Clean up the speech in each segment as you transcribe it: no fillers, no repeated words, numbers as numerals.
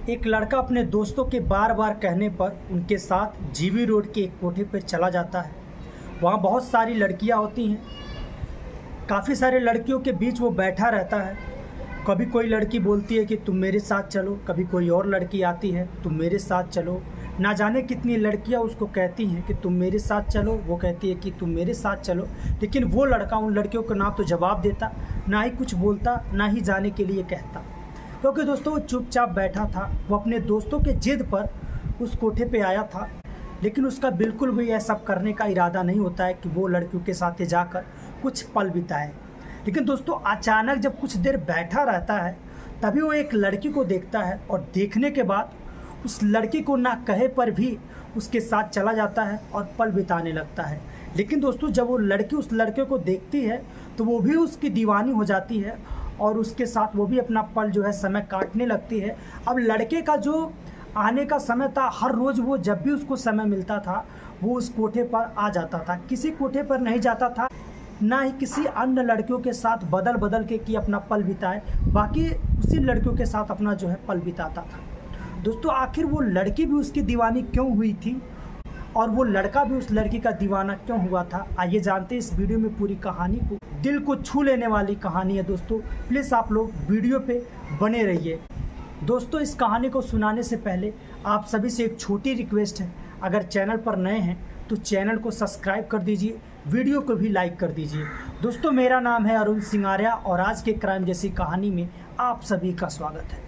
एक लड़का अपने दोस्तों के बार बार कहने पर उनके साथ जीबी रोड के एक कोठे पर चला जाता है। वहाँ बहुत सारी लड़कियाँ होती हैं। काफ़ी सारे लड़कियों के बीच वो बैठा रहता है। कभी कोई लड़की बोलती है कि तुम मेरे साथ चलो, कभी कोई और लड़की आती है तुम मेरे साथ चलो। ना जाने कितनी लड़कियाँ उसको कहती हैं कि तुम मेरे साथ चलो, वो कहती है कि तुम मेरे साथ चलो। लेकिन वो लड़का उन लड़कियों को ना तो जवाब देता, ना ही कुछ बोलता, ना ही जाने के लिए कहता, क्योंकि दोस्तों वो चुपचाप बैठा था। वो अपने दोस्तों के जिद पर उस कोठे पे आया था, लेकिन उसका बिल्कुल भी यह सब करने का इरादा नहीं होता है कि वो लड़कियों के साथ जाकर कुछ पल बिताए। लेकिन दोस्तों अचानक जब कुछ देर बैठा रहता है तभी वो एक लड़की को देखता है और देखने के बाद उस लड़की को ना कहे पर भी उसके साथ चला जाता है और पल बिताने लगता है। लेकिन दोस्तों जब वो लड़की उस लड़के को देखती है तो वो भी उसकी दीवानी हो जाती है और उसके साथ वो भी अपना पल जो है समय काटने लगती है। अब लड़के का जो आने का समय था, हर रोज़ वो जब भी उसको समय मिलता था वो उस कोठे पर आ जाता था। किसी कोठे पर नहीं जाता था, ना ही किसी अन्य लड़कियों के साथ बदल बदल के कि अपना पल बिताए, बाकी उसी लड़कियों के साथ अपना जो है पल बिताता था। दोस्तों आखिर वो लड़की भी उसकी दीवानी क्यों हुई थी और वो लड़का भी उस लड़की का दीवाना क्यों हुआ था, आइए जानते हैं इस वीडियो में पूरी कहानी को। दिल को छू लेने वाली कहानी है दोस्तों, प्लीज़ आप लोग वीडियो पे बने रहिए। दोस्तों इस कहानी को सुनाने से पहले आप सभी से एक छोटी रिक्वेस्ट है, अगर चैनल पर नए हैं तो चैनल को सब्सक्राइब कर दीजिए, वीडियो को भी लाइक कर दीजिए। दोस्तों मेरा नाम है अरुण सिंगारिया और आज के क्राइम जैसी कहानी में आप सभी का स्वागत है।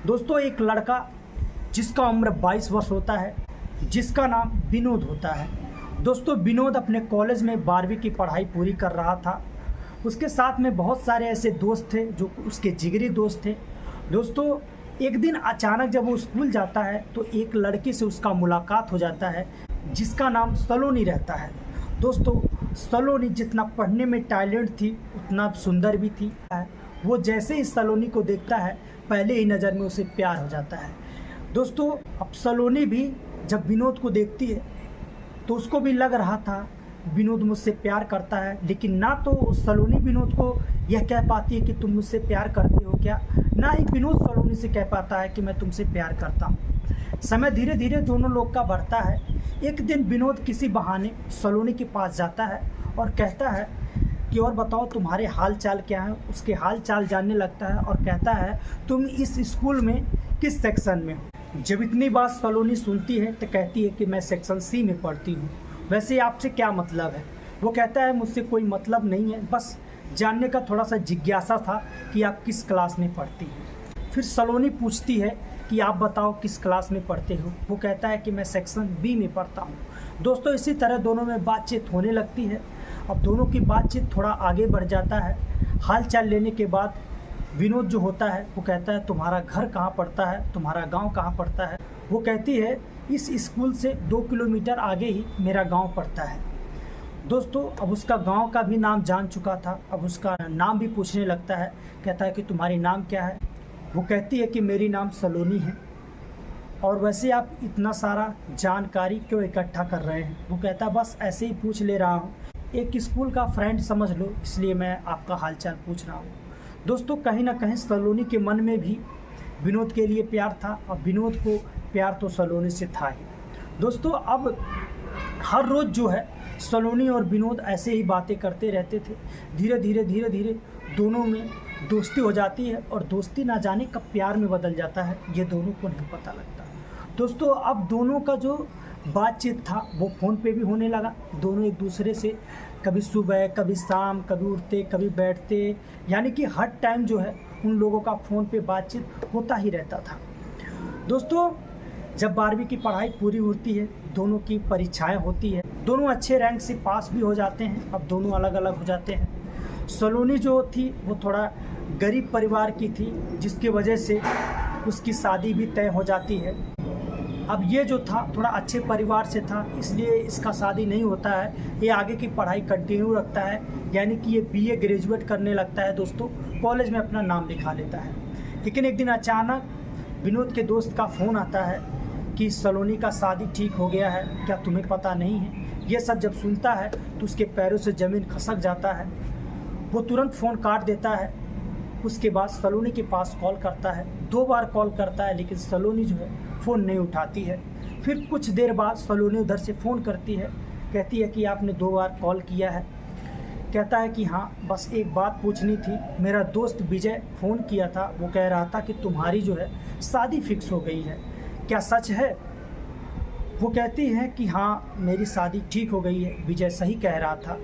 दोस्तों एक लड़का जिसका उम्र 22 वर्ष होता है, जिसका नाम विनोद होता है। दोस्तों विनोद अपने कॉलेज में 12वीं की पढ़ाई पूरी कर रहा था। उसके साथ में बहुत सारे ऐसे दोस्त थे जो उसके जिगरी दोस्त थे। दोस्तों एक दिन अचानक जब वो स्कूल जाता है तो एक लड़की से उसका मुलाकात हो जाता है जिसका नाम सलोनी रहता है। दोस्तों सलोनी जितना पढ़ने में टैलेंट थी उतना सुंदर भी थी। वो जैसे ही सलोनी को देखता है पहले ही नज़र में उसे प्यार हो जाता है। दोस्तों अब सलोनी भी जब विनोद को देखती है तो उसको भी लग रहा था विनोद मुझसे प्यार करता है, लेकिन ना तो सलोनी विनोद को यह कह पाती है कि तुम मुझसे प्यार करते हो क्या, ना ही विनोद सलोनी से कह पाता है कि मैं तुमसे प्यार करता हूँ। समय धीरे धीरे दोनों लोग का बढ़ता है। एक दिन विनोद किसी बहाने सलोनी के पास जाता है और कहता है कि और बताओ तुम्हारे हाल चाल क्या है। उसके हाल चाल जानने लगता है और कहता है तुम इस स्कूल में किस सेक्शन में हो। जब इतनी बात सलोनी सुनती है तो कहती है कि मैं सेक्शन सी में पढ़ती हूँ। वैसे आपसे क्या मतलब है। वो कहता है मुझसे कोई मतलब नहीं है, बस जानने का थोड़ा सा जिज्ञासा था कि आप किस क्लास में पढ़ती हैं। फिर सलोनी पूछती है कि आप बताओ किस क्लास में पढ़ते हो। वो कहता है कि मैं सेक्शन बी में पढ़ता हूँ। दोस्तों इसी तरह दोनों में बातचीत होने लगती है। अब दोनों की बातचीत थोड़ा आगे बढ़ जाता है। हाल चाल लेने के बाद विनोद जो होता है वो कहता है तुम्हारा घर कहाँ पड़ता है, तुम्हारा गाँव कहाँ पड़ता है। वो कहती है इस स्कूल से 2 किलोमीटर आगे ही मेरा गांव पड़ता है। दोस्तों अब उसका गांव का भी नाम जान चुका था, अब उसका नाम भी पूछने लगता है। कहता है कि तुम्हारी नाम क्या है। वो कहती है कि मेरी नाम सलोनी है। और वैसे आप इतना सारा जानकारी क्यों इकट्ठा कर रहे हैं। वो कहता है बस ऐसे ही पूछ ले रहा हूँ, एक स्कूल का फ्रेंड समझ लो, इसलिए मैं आपका हालचाल पूछ रहा हूँ। दोस्तों कहीं ना कहीं सलोनी के मन में भी विनोद के लिए प्यार था और विनोद को प्यार तो सलोनी से था ही। दोस्तों अब हर रोज़ जो है सलोनी और विनोद ऐसे ही बातें करते रहते थे। धीरे धीरे दोनों में दोस्ती हो जाती है और दोस्ती ना जाने कब प्यार में बदल जाता है ये दोनों को नहीं पता लगता। दोस्तों अब दोनों का जो बातचीत था वो फ़ोन पे भी होने लगा। दोनों एक दूसरे से कभी सुबह कभी शाम, कभी उठते कभी बैठते, यानी कि हर टाइम जो है उन लोगों का फ़ोन पे बातचीत होता ही रहता था। दोस्तों जब 12वीं की पढ़ाई पूरी होती है, दोनों की परीक्षाएं होती है, दोनों अच्छे रैंक से पास भी हो जाते हैं। अब दोनों अलग अलग हो जाते हैं। सलोनी जो थी वो थोड़ा गरीब परिवार की थी, जिसकी वजह से उसकी शादी भी तय हो जाती है। अब ये जो था थोड़ा अच्छे परिवार से था, इसलिए इसका शादी नहीं होता है। ये आगे की पढ़ाई कंटिन्यू रखता है, यानी कि ये बीए ग्रेजुएट करने लगता है। दोस्तों कॉलेज में अपना नाम लिखा लेता है। लेकिन एक दिन अचानक विनोद के दोस्त का फ़ोन आता है कि सलोनी का शादी ठीक हो गया है, क्या तुम्हें पता नहीं है। ये सब जब सुनता है तो उसके पैरों से ज़मीन खसक जाता है। वो तुरंत फ़ोन काट देता है उसके बाद सलोनी के पास कॉल करता है। 2 बार कॉल करता है लेकिन सलोनी जो है फ़ोन नहीं उठाती है। फिर कुछ देर बाद सलोनी उधर से फ़ोन करती है, कहती है कि आपने 2 बार कॉल किया है। कहता है कि हाँ, बस एक बात पूछनी थी, मेरा दोस्त विजय फ़ोन किया था, वो कह रहा था कि तुम्हारी जो है शादी फिक्स हो गई है, क्या सच है? वो कहती है कि हाँ, मेरी शादी ठीक हो गई है, विजय सही कह रहा था।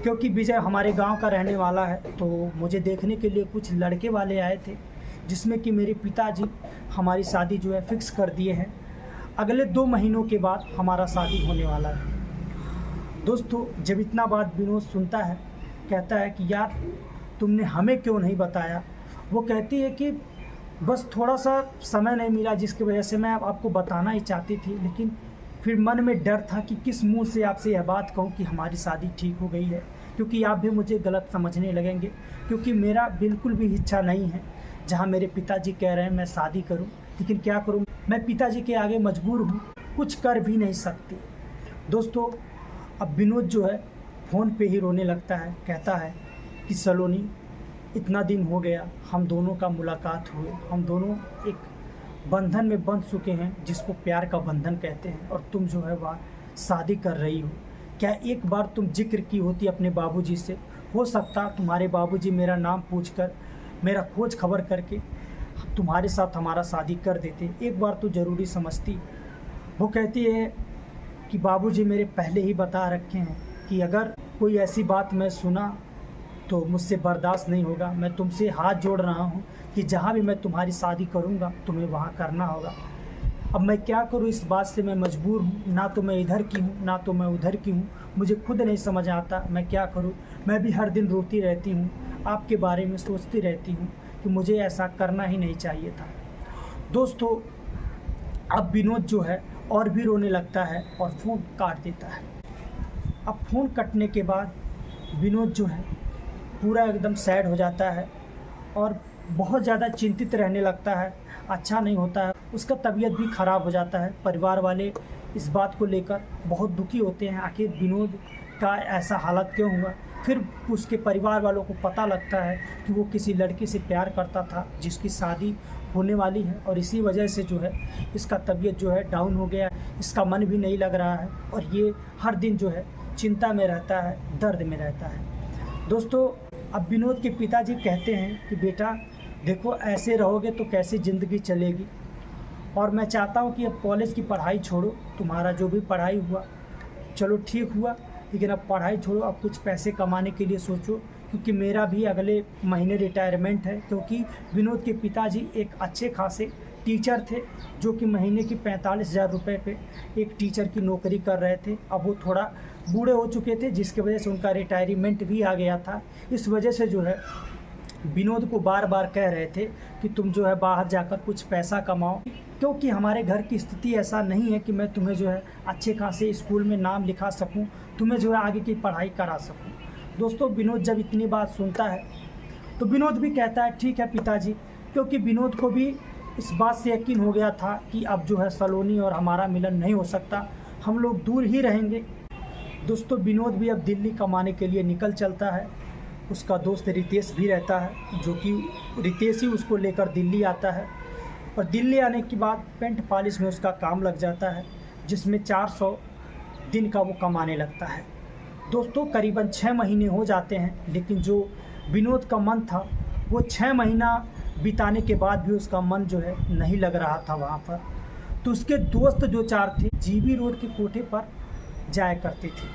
क्योंकि विजय हमारे गांव का रहने वाला है, तो मुझे देखने के लिए कुछ लड़के वाले आए थे, जिसमें कि मेरे पिताजी हमारी शादी जो है फिक्स कर दिए हैं। अगले 2 महीनों के बाद हमारा शादी होने वाला है। दोस्तों, जब इतना बात विनोद सुनता है, कहता है कि यार तुमने हमें क्यों नहीं बताया। वो कहती है कि बस थोड़ा सा समय नहीं मिला, जिसकी वजह से मैं आपको बताना ही चाहती थी, लेकिन फिर मन में डर था कि किस मुंह से आपसे यह बात कहूं कि हमारी शादी ठीक हो गई है, क्योंकि आप भी मुझे गलत समझने लगेंगे। क्योंकि मेरा बिल्कुल भी इच्छा नहीं है, जहां मेरे पिताजी कह रहे हैं मैं शादी करूं, लेकिन क्या करूं, मैं पिताजी के आगे मजबूर हूं, कुछ कर भी नहीं सकती। दोस्तों, अब विनोद जो है फ़ोन पे ही रोने लगता है। कहता है कि सलोनी, इतना दिन हो गया हम दोनों का मुलाकात हुए, हम दोनों एक बंधन में बंध चुके हैं, जिसको प्यार का बंधन कहते हैं, और तुम जो है वह शादी कर रही हो। क्या एक बार तुम जिक्र की होती अपने बाबूजी से, हो सकता तुम्हारे बाबूजी मेरा नाम पूछकर, मेरा खोज खबर करके तुम्हारे साथ हमारा शादी कर देते, एक बार तो ज़रूरी समझती। वो कहती है कि बाबूजी मेरे पहले ही बता रखे हैं कि अगर कोई ऐसी बात मैं सुना तो मुझसे बर्दाश्त नहीं होगा। मैं तुमसे हाथ जोड़ रहा हूँ कि जहाँ भी मैं तुम्हारी शादी करूँगा तुम्हें वहाँ करना होगा। अब मैं क्या करूँ, इस बात से मैं मजबूर हूँ, ना तो मैं इधर की हूँ ना तो मैं उधर की हूँ, मुझे खुद नहीं समझ आता मैं क्या करूँ। मैं भी हर दिन रोती रहती हूँ, आपके बारे में सोचती रहती हूँ कि मुझे ऐसा करना ही नहीं चाहिए था। दोस्तों, अब विनोद जो है और भी रोने लगता है और फ़ोन काट देता है। अब फ़ोन कटने के बाद विनोद जो है पूरा एकदम सैड हो जाता है और बहुत ज़्यादा चिंतित रहने लगता है। अच्छा नहीं होता है, उसका तबीयत भी ख़राब हो जाता है। परिवार वाले इस बात को लेकर बहुत दुखी होते हैं, आखिर विनोद का ऐसा हालत क्यों हुआ। फिर उसके परिवार वालों को पता लगता है कि वो किसी लड़की से प्यार करता था, जिसकी शादी होने वाली है, और इसी वजह से जो है इसका तबीयत जो है डाउन हो गया, इसका मन भी नहीं लग रहा है, और ये हर दिन जो है चिंता में रहता है, दर्द में रहता है। दोस्तों, अब विनोद के पिताजी कहते हैं कि बेटा देखो, ऐसे रहोगे तो कैसे ज़िंदगी चलेगी, और मैं चाहता हूँ कि अब कॉलेज की पढ़ाई छोड़ो, तुम्हारा जो भी पढ़ाई हुआ चलो ठीक हुआ, लेकिन अब पढ़ाई छोड़ो, अब कुछ पैसे कमाने के लिए सोचो, क्योंकि मेरा भी अगले महीने रिटायरमेंट है। क्योंकि विनोद के पिताजी एक अच्छे खासे टीचर थे, जो कि महीने की 45,000 रुपये पे एक टीचर की नौकरी कर रहे थे। अब वो थोड़ा बूढ़े हो चुके थे, जिसकी वजह से उनका रिटायरमेंट भी आ गया था। इस वजह से जो है विनोद को बार बार कह रहे थे कि तुम जो है बाहर जाकर कुछ पैसा कमाओ, क्योंकि हमारे घर की स्थिति ऐसा नहीं है कि मैं तुम्हें जो है अच्छे खासे स्कूल में नाम लिखा सकूं, तुम्हें जो है आगे की पढ़ाई करा सकूं। दोस्तों, विनोद जब इतनी बात सुनता है तो विनोद भी कहता है ठीक है पिताजी, क्योंकि विनोद को भी इस बात से यकीन हो गया था कि अब जो है सलोनी और हमारा मिलन नहीं हो सकता, हम लोग दूर ही रहेंगे। दोस्तों, विनोद भी अब दिल्ली कमाने के लिए निकल चलता है। उसका दोस्त रितेश भी रहता है, जो कि रितेश ही उसको लेकर दिल्ली आता है, और दिल्ली आने के बाद पेंट पॉलिश में उसका काम लग जाता है, जिसमें 400 दिन का वो कमाने लगता है। दोस्तों, करीबन 6 महीने हो जाते हैं, लेकिन जो विनोद का मन था वो 6 महीना बिताने के बाद भी उसका मन जो है नहीं लग रहा था वहाँ पर। तो उसके दोस्त जो 4 थे, जीबी रोड के कोठे पर जाया करते थे।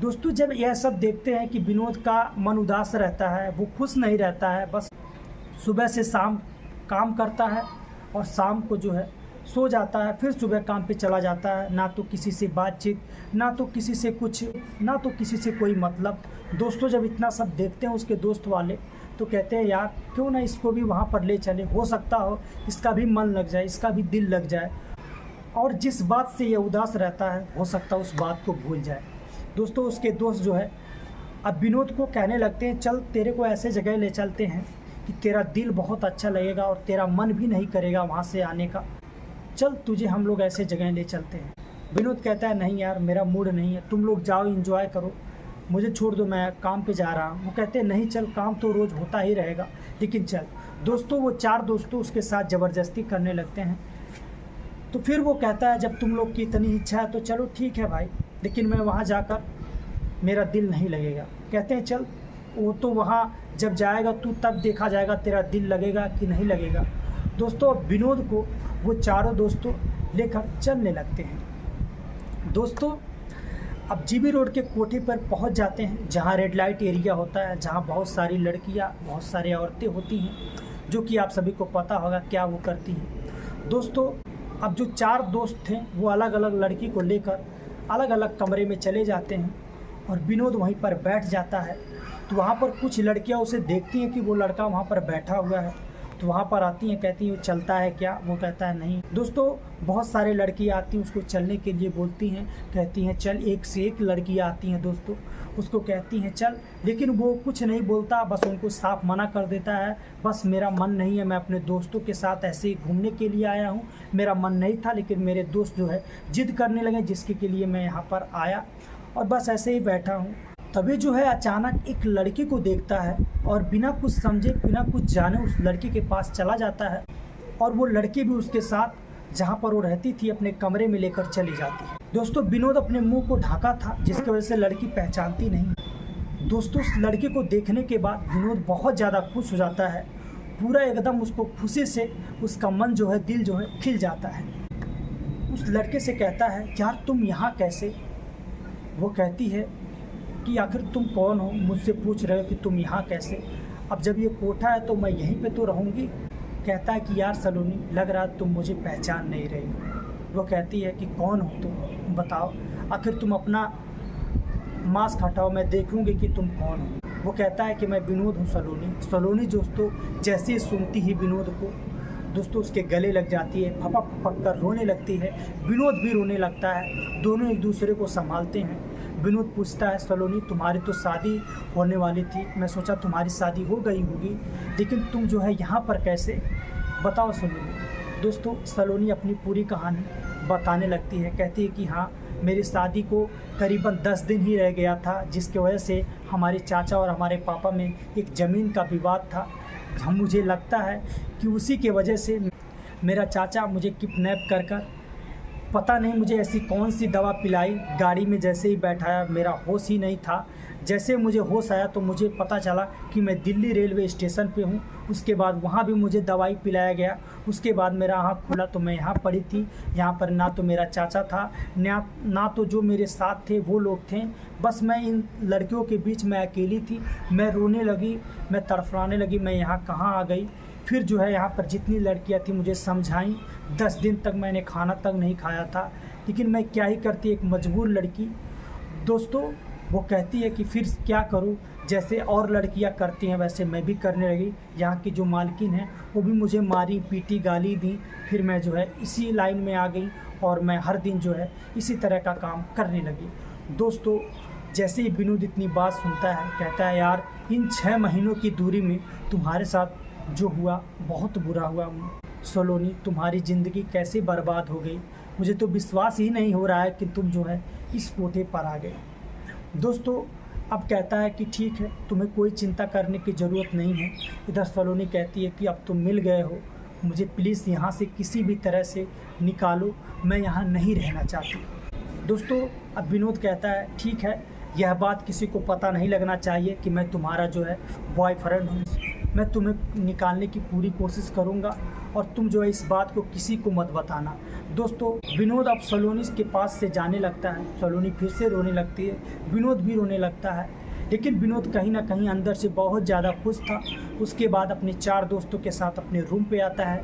दोस्तों, जब यह सब देखते हैं कि विनोद का मन उदास रहता है, वो खुश नहीं रहता है, बस सुबह से शाम काम करता है और शाम को जो है सो जाता है, फिर सुबह काम पे चला जाता है, ना तो किसी से बातचीत, ना तो किसी से कुछ, ना तो किसी से कोई मतलब। दोस्तों, जब इतना सब देखते हैं उसके दोस्त वाले, तो कहते हैं यार क्यों ना इसको भी वहाँ पर ले चले, हो सकता हो इसका भी मन लग जाए, इसका भी दिल लग जाए, और जिस बात से ये उदास रहता है हो सकता है उस बात को भूल जाए। दोस्तों, उसके दोस्त जो है अब विनोद को कहने लगते हैं चल तेरे को ऐसे जगह ले चलते हैं कि तेरा दिल बहुत अच्छा लगेगा और तेरा मन भी नहीं करेगा वहाँ से आने का, चल तुझे हम लोग ऐसे जगह ले चलते हैं। विनोद कहता है नहीं यार, मेरा मूड नहीं है, तुम लोग जाओ एंजॉय करो, मुझे छोड़ दो, मैं काम पे जा रहा हूँ। वो कहते हैं नहीं चल, काम तो रोज़ होता ही रहेगा, लेकिन चल। दोस्तों वो 4 दोस्तों उसके साथ ज़बरदस्ती करने लगते हैं। तो फिर वो कहता है जब तुम लोग की इतनी इच्छा है तो चलो ठीक है भाई, लेकिन मैं वहाँ जाकर मेरा दिल नहीं लगेगा। कहते हैं चल, वो तो वहाँ जब जाएगा तू तब देखा जाएगा तेरा दिल लगेगा कि नहीं लगेगा। दोस्तों विनोद को वो चारों दोस्तों लेकर चलने लगते हैं। दोस्तों अब जीबी रोड के कोठे पर पहुंच जाते हैं, जहां रेड लाइट एरिया होता है, जहां बहुत सारी लड़कियां, बहुत सारी औरतें होती हैं, जो कि आप सभी को पता होगा क्या वो करती हैं। दोस्तों अब जो 4 दोस्त थे वो अलग अलग लड़की को लेकर अलग अलग कमरे में चले जाते हैं और विनोद वहीं पर बैठ जाता है। तो वहाँ पर कुछ लड़कियाँ उसे देखती हैं कि वो लड़का वहाँ पर बैठा हुआ है, तो वहाँ पर आती हैं, कहती हैं वो चलता है क्या? वो कहता है नहीं। दोस्तों बहुत सारे लड़कियाँ आती हैं उसको चलने के लिए, बोलती हैं, कहती हैं चल। एक से एक लड़कियाँ आती हैं दोस्तों, उसको कहती हैं चल, लेकिन वो कुछ नहीं बोलता, बस उनको साफ मना कर देता है। बस मेरा मन नहीं है, मैं अपने दोस्तों के साथ ऐसे ही घूमने के लिए आया हूँ, मेरा मन नहीं था, लेकिन मेरे दोस्त जो है जिद करने लगे, जिसके लिए मैं यहाँ पर आया और बस ऐसे ही बैठा हूँ। तभी जो है अचानक एक लड़की को देखता है और बिना कुछ समझे, बिना कुछ जाने उस लड़की के पास चला जाता है और वो लड़की भी उसके साथ जहाँ पर वो रहती थी अपने कमरे में लेकर चली जाती है। दोस्तों विनोद अपने मुंह को ढाका था, जिसकी वजह से लड़की पहचानती नहीं। दोस्तों उस लड़की को देखने के बाद विनोद बहुत ज़्यादा खुश हो जाता है, पूरा एकदम उसको खुशी से उसका मन जो है, दिल जो है खिल जाता है। उस लड़के से कहता है यार तुम यहाँ कैसे? वो कहती है कि आखिर तुम कौन हो, मुझसे पूछ रहे हो कि तुम यहाँ कैसे? अब जब ये कोठा है तो मैं यहीं पे तो रहूँगी। कहता है कि यार सलोनी, लग रहा तुम मुझे पहचान नहीं रही। वो कहती है कि कौन हो तुम, बताओ, आखिर तुम अपना मास्क हटाओ, मैं देखूँगी कि तुम कौन हो। वो कहता है कि मैं विनोद हूँ सलोनी। सलोनी दोस्तों जैसे ही सुनती ही विनोद को, दोस्तों उसके गले लग जाती है, फपक फपक कर रोने लगती है। विनोद भी रोने लगता है, दोनों एक दूसरे को संभालते हैं। विनोद पूछता है सलोनी तुम्हारी तो शादी होने वाली थी, मैं सोचा तुम्हारी शादी हो गई होगी, लेकिन तुम जो है यहाँ पर कैसे? बताओ सलोनी। दोस्तों सलोनी अपनी पूरी कहानी बताने लगती है, कहती है कि हाँ मेरी शादी को करीबन 10 दिन ही रह गया था, जिसकी वजह से हमारे चाचा और हमारे पापा में एक ज़मीन का विवाद था। मुझे लगता है कि उसी के वजह से मेरा चाचा मुझे किडनैप कर पता नहीं मुझे ऐसी कौन सी दवा पिलाई, गाड़ी में जैसे ही बैठाया मेरा होश ही नहीं था। जैसे मुझे होश आया तो मुझे पता चला कि मैं दिल्ली रेलवे स्टेशन पे हूँ। उसके बाद वहाँ भी मुझे दवाई पिलाया गया। उसके बाद मेरा आँख खुला तो मैं यहाँ पड़ी थी। यहाँ पर ना तो मेरा चाचा था, ना तो जो मेरे साथ थे वो लोग थे। बस मैं इन लड़कियों के बीच में अकेली थी। मैं रोने लगी, मैं तड़फड़ाने लगी, मैं यहाँ कहाँ आ गई। फिर जो है यहाँ पर जितनी लड़कियाँ थी मुझे समझाई। 10 दिन तक मैंने खाना तक नहीं खाया था, लेकिन मैं क्या ही करती, एक मजबूर लड़की। दोस्तों वो कहती है कि फिर क्या करूं, जैसे और लड़कियां करती हैं वैसे मैं भी करने लगी। यहाँ की जो मालकिन है वो भी मुझे मारी पीटी गाली दी। फिर मैं जो है इसी लाइन में आ गई और मैं हर दिन जो है इसी तरह का काम करने लगी। दोस्तों जैसे ही विनोद इतनी बात सुनता है, कहता है यार इन 6 महीनों की दूरी में तुम्हारे साथ जो हुआ बहुत बुरा हुआ सलोनी, तुम्हारी ज़िंदगी कैसे बर्बाद हो गई। मुझे तो विश्वास ही नहीं हो रहा है कि तुम जो है इस कोठे पर आ गए। दोस्तों अब कहता है कि ठीक है, तुम्हें कोई चिंता करने की ज़रूरत नहीं है। इधर सलोनी कहती है कि अब तुम मिल गए हो, मुझे प्लीज़ यहाँ से किसी भी तरह से निकालो, मैं यहाँ नहीं रहना चाहती। दोस्तों अब विनोद कहता है ठीक है, यह बात किसी को पता नहीं लगना चाहिए कि मैं तुम्हारा जो है बॉयफ्रेंड हूँ। मैं तुम्हें निकालने की पूरी कोशिश करूँगा और तुम जो है इस बात को किसी को मत बताना। दोस्तों विनोद अब सलोनी के पास से जाने लगता है। सलोनी फिर से रोने लगती है, विनोद भी रोने लगता है, लेकिन विनोद कहीं ना कहीं अंदर से बहुत ज़्यादा खुश था। उसके बाद अपने 4 दोस्तों के साथ अपने रूम पे आता है।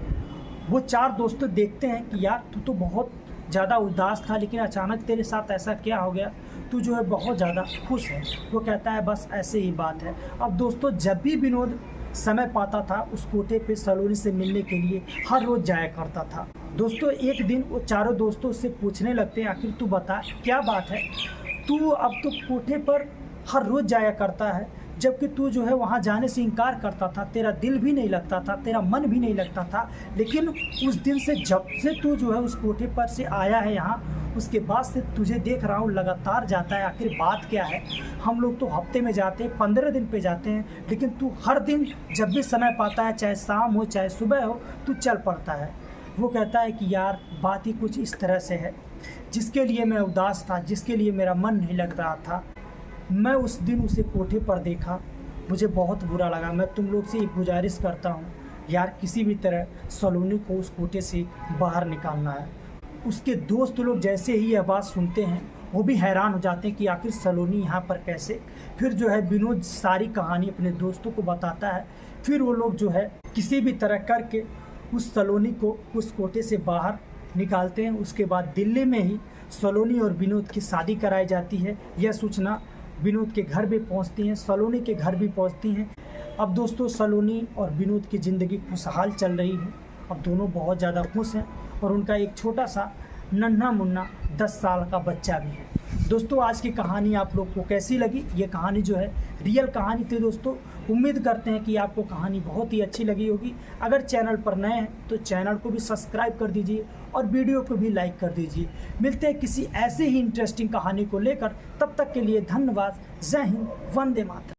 वो 4 दोस्त देखते हैं कि यार तू तो बहुत ज़्यादा उदास था, लेकिन अचानक तेरे साथ ऐसा क्या हो गया, तू जो है बहुत ज़्यादा खुश है। वो कहता है बस ऐसे ही बात है। अब दोस्तों जब भी विनोद समय पाता था उस कोठे पे सलोनी से मिलने के लिए हर रोज़ जाया करता था। दोस्तों एक दिन वो चारों दोस्तों से पूछने लगते हैं आखिर तू बता क्या बात है, तू अब तो कोठे पर हर रोज़ जाया करता है, जबकि तू जो है वहाँ जाने से इनकार करता था, तेरा दिल भी नहीं लगता था, तेरा मन भी नहीं लगता था। लेकिन उस दिन से जब से तू जो है उस कोठे पर से आया है यहाँ, उसके बाद से तुझे देख रहा हूँ लगातार जाता है, आखिर बात क्या है? हम लोग तो हफ्ते में जाते हैं, 15 दिन पे जाते हैं, लेकिन तू हर दिन जब भी समय पाता है, चाहे शाम हो चाहे सुबह हो, तू चल पड़ता है। वो कहता है कि यार बात ही कुछ इस तरह से है, जिसके लिए मैं उदास था, जिसके लिए मेरा मन नहीं लग रहा था, मैं उस दिन उसे कोठे पर देखा, मुझे बहुत बुरा लगा। मैं तुम लोग से एक गुजारिश करता हूँ यार, किसी भी तरह सलोनी को उस कोठे से बाहर निकालना है। उसके दोस्त लोग जैसे ही यह बात सुनते हैं वो भी हैरान हो जाते हैं कि आखिर सलोनी यहाँ पर कैसे। फिर जो है विनोद सारी कहानी अपने दोस्तों को बताता है। फिर वो लोग जो है किसी भी तरह करके उस सलोनी को उस कोठे से बाहर निकालते हैं। उसके बाद दिल्ली में ही सलोनी और विनोद की शादी कराई जाती है। यह सूचना विनोद के घर भी पहुंचती हैं, सलोनी के घर भी पहुंचती हैं। अब दोस्तों सलोनी और विनोद की ज़िंदगी खुशहाल चल रही है। अब दोनों बहुत ज़्यादा खुश हैं और उनका एक छोटा सा नन्हा मुन्ना 10 साल का बच्चा भी है। दोस्तों आज की कहानी आप लोग को कैसी लगी? ये कहानी जो है रियल कहानी थी दोस्तों। उम्मीद करते हैं कि आपको कहानी बहुत ही अच्छी लगी होगी। अगर चैनल पर नए हैं तो चैनल को भी सब्सक्राइब कर दीजिए और वीडियो को भी लाइक कर दीजिए। मिलते हैं किसी ऐसे ही इंटरेस्टिंग कहानी को लेकर, तब तक के लिए धन्यवाद। जय हिंद, वंदे मातरम।